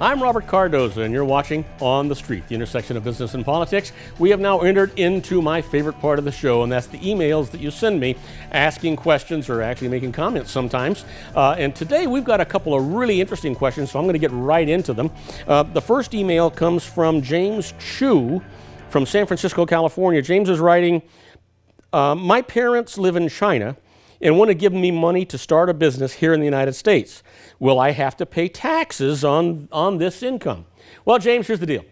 I'm Robert Cardoza, and you're watching On the Street, the intersection of business and politics. We have now entered into my favorite part of the show, and that's the emails that you send me asking questions or actually making comments sometimes. And today we've got a couple of really interesting questions, so I'm going to get right into them. The first email comes from James Chu from San Francisco, California. James is writing, my parents live in China and want to give me money to start a business here in the United States. Will I have to pay taxes on this income? Well, James, here's the deal.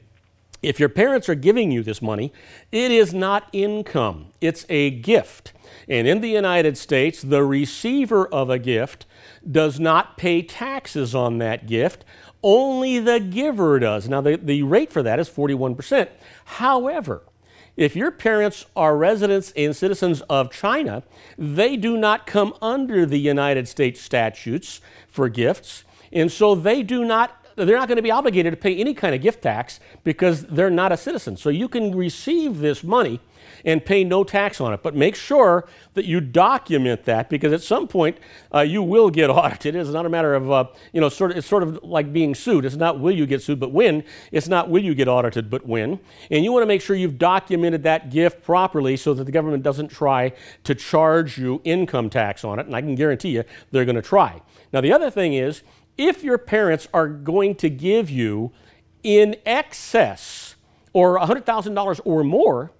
If your parents are giving you this money, it is not income. It's a gift. And in the United States, the receiver of a gift does not pay taxes on that gift. Only the giver does. Now, the rate for that is 41%. However, if your parents are residents and citizens of China, they do not come under the United States statutes for gifts, and so they're not going to be obligated to pay any kind of gift tax because they're not a citizen. So you can receive this money and pay no tax on it, but make sure that you document that, because at some point you will get audited. It's not a matter of it's sort of like being sued. It's not will you get sued, but when. It's not will you get audited, but when. And you want to make sure you've documented that gift properly so that the government doesn't try to charge you income tax on it, and I can guarantee you they're going to try. Now, the other thing is, if your parents are going to give you in excess or $100,000 or more,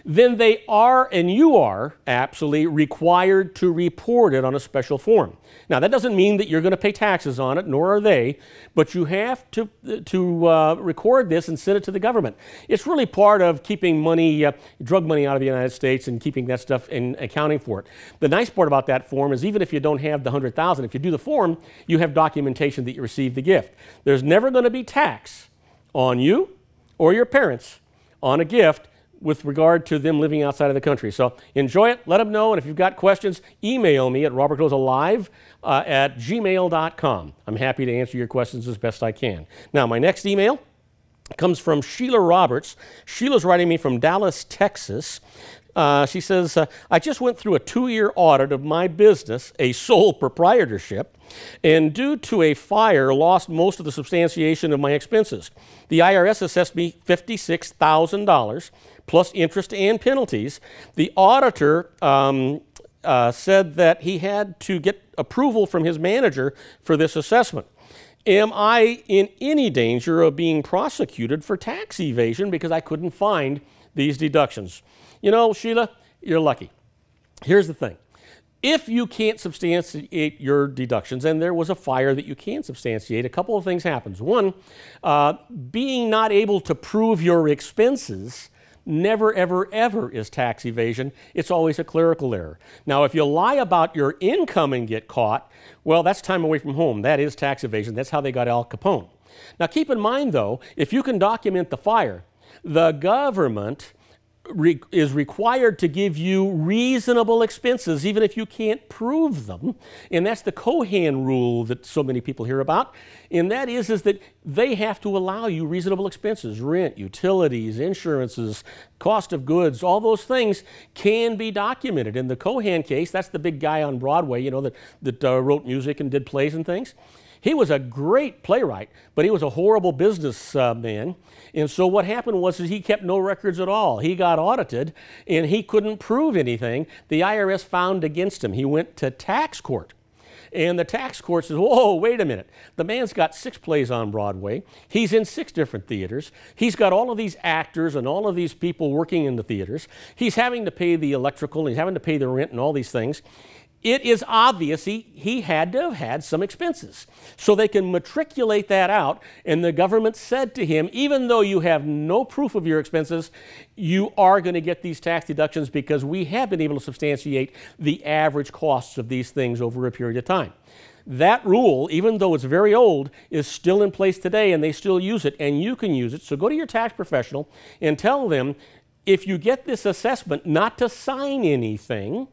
then they are, and you are, absolutely required to report it on a special form. Now, that doesn't mean that you're going to pay taxes on it, nor are they, but you have to record this and send it to the government. It's really part of keeping money, drug money out of the United States and keeping that stuff and accounting for it. The nice part about that form is even if you don't have the $100,000, if you do the form, you have documentation that you received the gift. There's never going to be tax on you or your parents on a gift with regard to them living outside of the country. So enjoy it, let them know, and if you've got questions, email me at robertcardozalive@gmail.com. I'm happy to answer your questions as best I can. Now, my next email comes from Sheila Roberts. Sheila's writing me from Dallas, Texas. She says, I just went through a 2-year audit of my business, a sole proprietorship, and due to a fire, lost most of the substantiation of my expenses. The IRS assessed me $56,000 plus interest and penalties. The auditor said that he had to get approval from his manager for this assessment. Am I in any danger of being prosecuted for tax evasion because I couldn't find these deductions? You know, Sheila, you're lucky. Here's the thing. If you can't substantiate your deductions, and there was a fire that you can substantiate, a couple of things happens. One, being not able to prove your expenses never, ever, ever is tax evasion. It's always a clerical error. Now, if you lie about your income and get caught, well, that's time away from home. That is tax evasion. That's how they got Al Capone. Now, keep in mind, though, if you can document the fire, the government is required to give you reasonable expenses even if you can't prove them, and that's the Cohen rule that so many people hear about, and that is that they have to allow you reasonable expenses. Rent, utilities, insurances, cost of goods, all those things can be documented. In the Cohen case, that's the big guy on Broadway, you know, that wrote music and did plays and things. He was a great playwright, but he was a horrible businessman. And so what happened was he kept no records at all. He got audited, and he couldn't prove anything. The IRS found against him. He went to tax court. And the tax court says, whoa, wait a minute. The man's got 6 plays on Broadway. He's in 6 different theaters. He's got all of these actors and all of these people working in the theaters. He's having to pay the electrical, and he's having to pay the rent and all these things. It is obvious he had to have had some expenses. So they can matriculate that out, and the government said to him, even though you have no proof of your expenses, you are going to get these tax deductions because we have been able to substantiate the average costs of these things over a period of time. That rule, even though it's very old, is still in place today, and they still use it, and you can use it. So go to your tax professional and tell them, if you get this assessment, not to sign anything,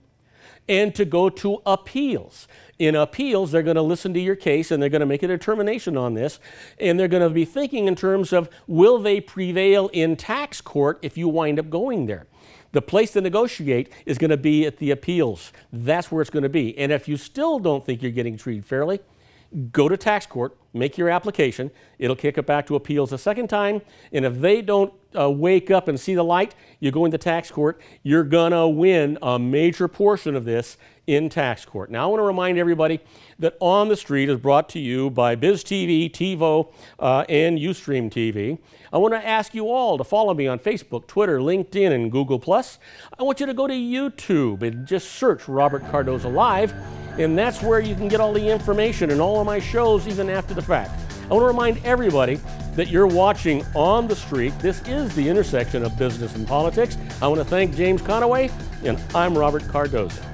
and to go to appeals. In appeals, they're going to listen to your case and they're going to make a determination on this, and they're going to be thinking in terms of, will they prevail in tax court if you wind up going there? The place to negotiate is going to be at the appeals. That's where it's going to be. And if you still don't think you're getting treated fairly, go to tax court, make your application. It'll kick it back to appeals a second time. And if they don't wake up and see the light, you go into tax court. You're going to win a major portion of this in tax court. Now, I want to remind everybody that On the Street is brought to you by Biz TV, TiVo, and Ustream TV. I want to ask you all to follow me on Facebook, Twitter, LinkedIn, and Google+. I want you to go to YouTube and just search Robert Cardoza Live, and that's where you can get all the information and all of my shows even after the fact. I want to remind everybody that you're watching On the Street. This is the intersection of business and politics. I want to thank James Conaway, and I'm Robert Cardoza.